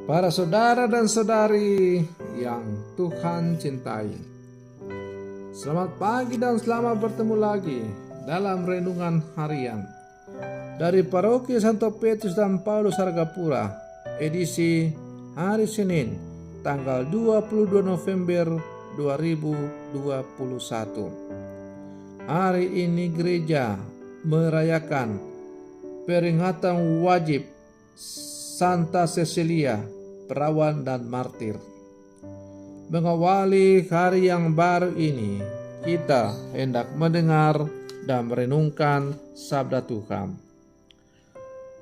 Para saudara dan saudari yang Tuhan cintai, selamat pagi dan selamat bertemu lagi dalam renungan harian dari Paroki Santo Petrus dan Paulus Hargapura, edisi hari Senin, tanggal 22 November 2021. Hari ini gereja merayakan peringatan wajib Santa Cecilia, perawan dan martir. Mengawali hari yang baru ini, kita hendak mendengar dan merenungkan sabda Tuhan.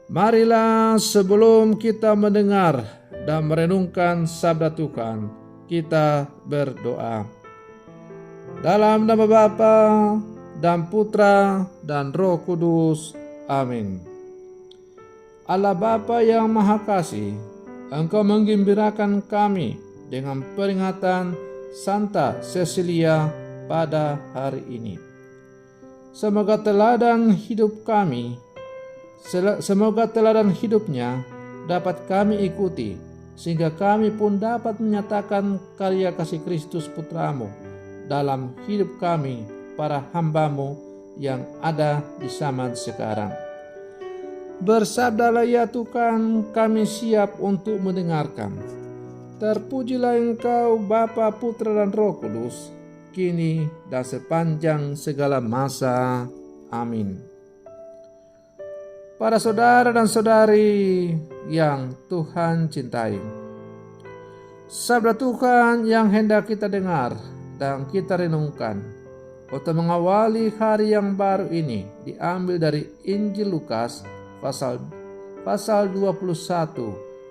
Marilah sebelum kita mendengar dan merenungkan sabda Tuhan, kita berdoa. Dalam nama Bapa dan Putra dan Roh Kudus. Amin. Allah Bapa yang Maha Kasih, Engkau menggembirakan kami dengan peringatan Santa Cecilia pada hari ini. Semoga teladan hidupnya dapat kami ikuti, sehingga kami pun dapat menyatakan karya kasih Kristus Putramu dalam hidup kami, para hamba-Mu yang ada di zaman sekarang. Bersabdalah ya Tuhan, kami siap untuk mendengarkan. Terpujilah Engkau Bapa, Putra dan Roh Kudus, kini dan sepanjang segala masa. Amin. Para saudara dan saudari yang Tuhan cintai, sabda Tuhan yang hendak kita dengar dan kita renungkan untuk mengawali hari yang baru ini diambil dari Injil Lukas pasal 21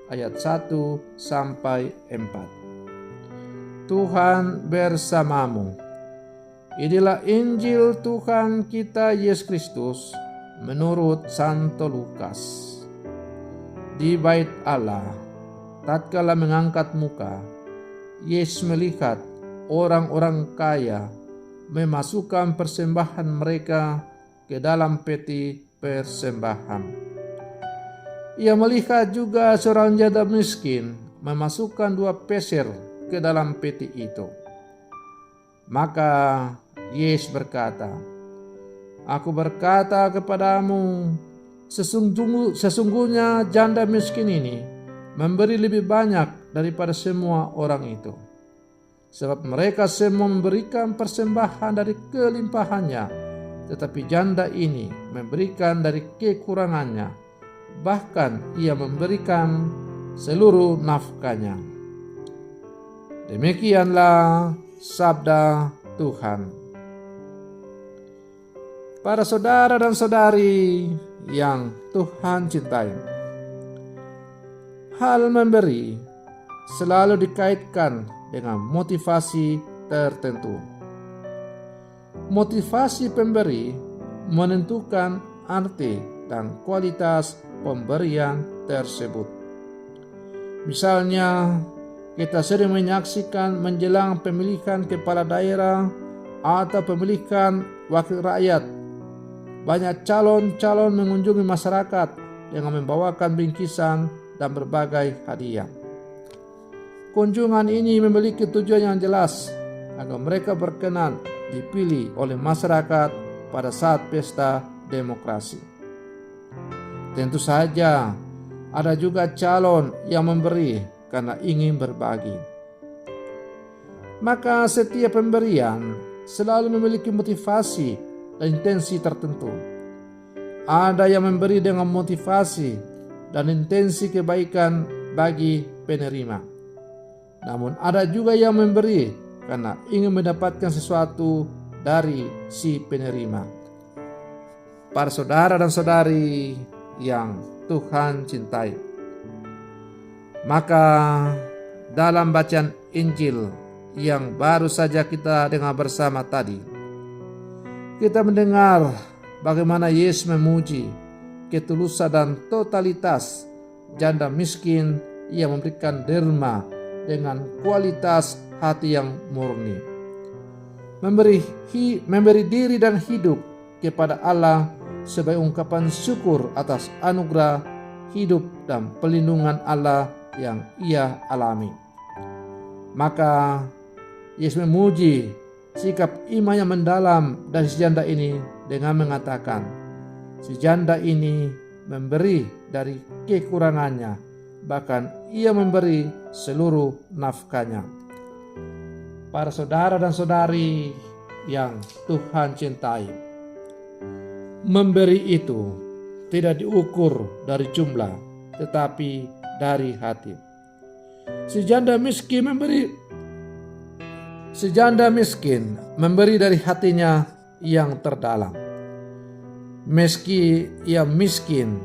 ayat 1 sampai 4. Tuhan bersamamu. Inilah Injil Tuhan kita Yesus Kristus menurut Santo Lukas. Di bait Allah, tatkala mengangkat muka, Yesus melihat orang-orang kaya memasukkan persembahan mereka ke dalam peti persembahan. Ia melihat juga seorang janda miskin memasukkan 2 peser ke dalam peti itu. Maka Yesus berkata, "Aku berkata kepadamu, sesungguhnya janda miskin ini memberi lebih banyak daripada semua orang itu. Sebab mereka semua memberikan persembahan dari kelimpahannya, tetapi janda ini memberikan dari kekurangannya, bahkan ia memberikan seluruh nafkahnya." Demikianlah sabda Tuhan. Para saudara dan saudari yang Tuhan cintai, hal memberi selalu dikaitkan dengan motivasi tertentu. Motivasi pemberi menentukan arti dan kualitas pemberian tersebut. Misalnya, kita sering menyaksikan menjelang pemilihan kepala daerah atau pemilihan wakil rakyat, banyak calon-calon mengunjungi masyarakat dengan membawakan bingkisan dan berbagai hadiah. Kunjungan ini memiliki tujuan yang jelas agar mereka berkenan dipilih oleh masyarakat pada saat pesta demokrasi. Tentu saja ada juga calon yang memberi karena ingin berbagi. Maka setiap pemberian selalu memiliki motivasi dan intensi tertentu. Ada yang memberi dengan motivasi dan intensi kebaikan bagi penerima. Namun ada juga yang memberi karena ingin mendapatkan sesuatu dari si penerima. Para saudara dan saudari yang Tuhan cintai, maka dalam bacaan Injil yang baru saja kita dengar bersama tadi, kita mendengar bagaimana Yesus memuji ketulusan dan totalitas janda miskin yang memberikan derma dengan kualitas hati yang murni. Memberi diri dan hidup kepada Allah sebagai ungkapan syukur atas anugerah hidup dan pelindungan Allah yang ia alami. Maka Yesus memuji sikap iman yang mendalam dari si janda ini dengan mengatakan, si janda ini memberi dari kekurangannya, bahkan ia memberi seluruh nafkahnya. Para saudara dan saudari yang Tuhan cintai, memberi itu tidak diukur dari jumlah, tetapi dari hati. Si janda miskin memberi dari hatinya yang terdalam. Meski ia miskin,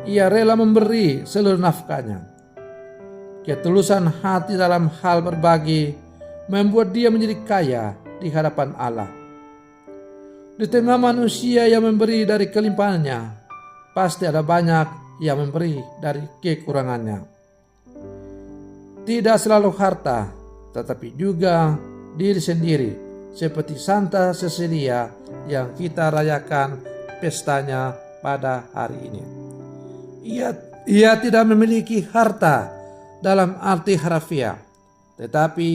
ia rela memberi seluruh nafkahnya. Ketulusan hati dalam hal berbagi membuat dia menjadi kaya di hadapan Allah. Di tengah manusia yang memberi dari kelimpahannya, pasti ada banyak yang memberi dari kekurangannya. Tidak selalu harta, tetapi juga diri sendiri, seperti Santa Cecilia yang kita rayakan pestanya pada hari ini. Ia tidak memiliki harta dalam arti harfiah, tetapi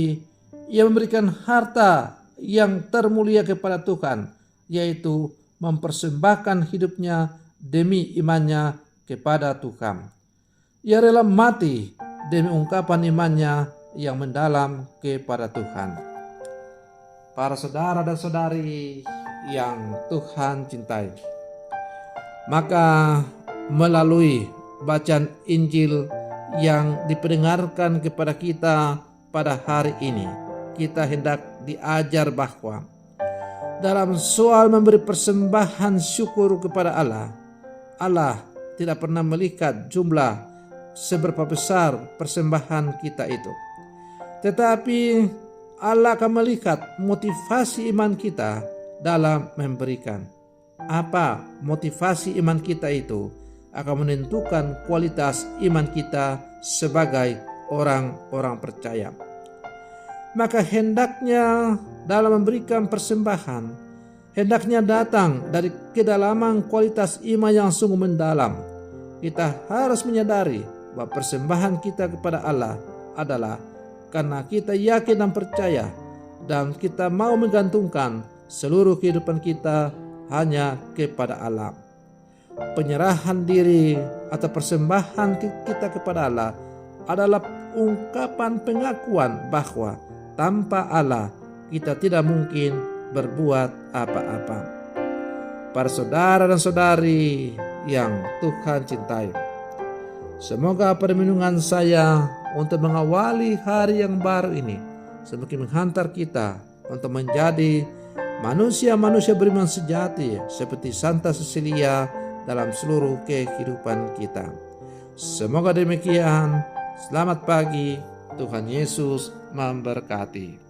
ia memberikan harta yang termulia kepada Tuhan, yaitu mempersembahkan hidupnya demi imannya kepada Tuhan. Ia rela mati demi ungkapan imannya yang mendalam kepada Tuhan. Para saudara dan saudari yang Tuhan cintai, maka melalui bacaan Injil yang diperdengarkan kepada kita pada hari ini, kita hendak diajar bahwa dalam soal memberi persembahan syukur kepada Allah, Allah tidak pernah melihat jumlah seberapa besar persembahan kita itu, tetapi Allah akan melihat motivasi iman kita dalam memberikan. Apa motivasi iman kita itu akan menentukan kualitas iman kita sebagai orang-orang percaya. Maka hendaknya dalam memberikan persembahan, hendaknya datang dari kedalaman kualitas iman yang sungguh mendalam. Kita harus menyadari bahwa persembahan kita kepada Allah adalah karena kita yakin dan percaya, dan kita mau menggantungkan seluruh kehidupan kita hanya kepada Allah. Penyerahan diri atau persembahan kita kepada Allah adalah ungkapan pengakuan bahwa tanpa Allah kita tidak mungkin berbuat apa-apa. Para saudara dan saudari yang Tuhan cintai, semoga permenungan saya untuk mengawali hari yang baru ini semakin menghantar kita untuk menjadi manusia-manusia beriman sejati seperti Santa Cecilia dalam seluruh kehidupan kita. Semoga demikian. Selamat pagi. Tuhan Yesus memberkati.